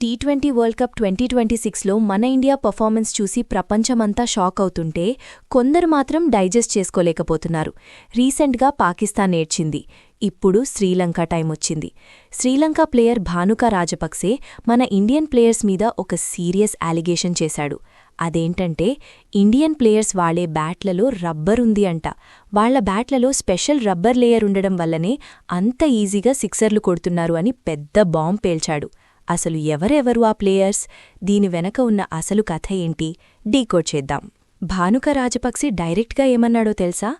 T20 world cup 2026లో మన India performance చూసి ప్రపంచమంతా షాక్ అవుతుంటే కొందరు మాత్రం డైజెస్ట్ చేసుకోలేకపోతున్నారు. రీసెంట్గా పాకిస్తాన్ ఏడ్చింది. ఇప్పుడు శ్రీలంక టైం వచ్చింది. శ్రీలంక ప్లేయర్ భానుక రాజపక్సే మన ఇండియన్ ప్లేయర్స్ మీద ఒక సీరియస్ అలిగేషన్ చేశాడు. అదేంటంటే ఇండియన్ ప్లేయర్స్ వాడే బ్యాట్లలో రబ్బర్ ఉంది అంట. వాళ్ల బ్యాట్లలో స్పెషల్ రబ్బర్ లేయర్ ఉండడం వల్లనే అంత ఈజీగా సిక్సర్లు కొడుతున్నారు అని పెద్ద బాంబ్ పేల్చాడు. అసలు ఎవరెవరు ఆ ప్లేయర్స్? దీని వెనక ఉన్న అసలు కథ ఏంటి? డీకోడ్ చేద్దాం. భానుక రాజపక్సే డైరెక్ట్గా ఏమన్నాడో తెలుసా?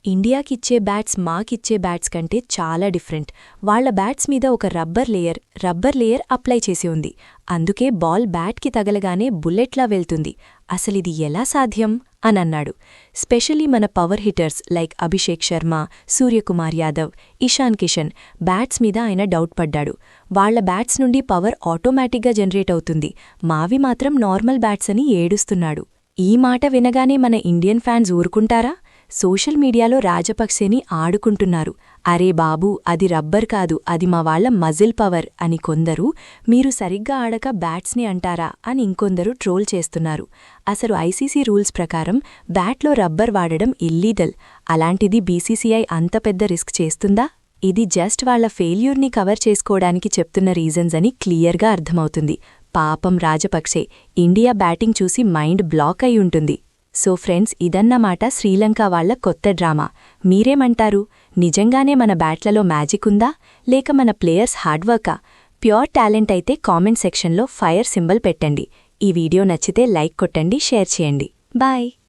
ఇండియాకిచ్చే బ్యాట్స్ మాకిచ్చే బ్యాట్స్ కంటే చాలా డిఫరెంట్. వాళ్ల బ్యాట్స్ మీద ఒక రబ్బర్ లేయర్ అప్లై చేసి ఉంది. అందుకే బాల్ బ్యాట్కి తగలగానే బుల్లెట్లా వెళ్తుంది. అసలిది ఎలా సాధ్యం అనన్నాడు. స్పెషల్లీ మన power hitters like Abhishek Sharma, Suryakumar Yadav, Ishan Kishan bats మీద ఆయన డౌట్ పడ్డాడు. వాళ్ల బ్యాట్స్ నుండి పవర్ ఆటోమేటిక్గా జనరేట్ అవుతుంది, మావి మాత్రం నార్మల్ బ్యాట్స్ అని ఏడుస్తున్నాడు. ఈ మాట వినగానే మన ఇండియన్ ఫ్యాన్స్ ఊరుకుంటారా? సోషల్ మీడియాలో రాజపక్సేని ఆడుకుంటున్నారు. అరే బాబూ, అది రబ్బర్ కాదు, అది మా వాళ్ల మజిల్ పవర్ అని కొందరు, మీరు సరిగ్గా ఆడక బ్యాట్స్ని అంటారా అని ఇంకొందరు ట్రోల్ చేస్తున్నారు. అసలు ఐసీసీ రూల్స్ ప్రకారం బ్యాట్లో రబ్బర్ వాడడం ఇల్లీగల్. అలాంటిది బీసీసీఐ అంత పెద్ద రిస్క్ చేస్తుందా? ఇది జస్ట్ వాళ్ల ఫెయిల్యూర్ని కవర్ చేసుకోవడానికి చెప్తున్న రీజన్స్ అని క్లియర్గా అర్థమవుతుంది. పాపం రాజపక్సే, ఇండియా బ్యాటింగ్ చూసి మైండ్ బ్లాక్ అయి ఉంటుంది. సో ఫ్రెండ్స్, ఇదన్నమాట శ్రీలంక వాళ్ల కొత్త డ్రామా. మీరేమంటారు? నిజంగానే మన బ్యాట్లలో మ్యాజిక్ ఉందా, లేక మన ప్లేయర్స్ హార్డ్వర్కా? ప్యూర్ టాలెంట్ అయితే కామెంట్ సెక్షన్లో ఫైర్ సింబల్ పెట్టండి. ఈ వీడియో నచ్చితే లైక్ కొట్టండి, షేర్ చేయండి. బాయ్.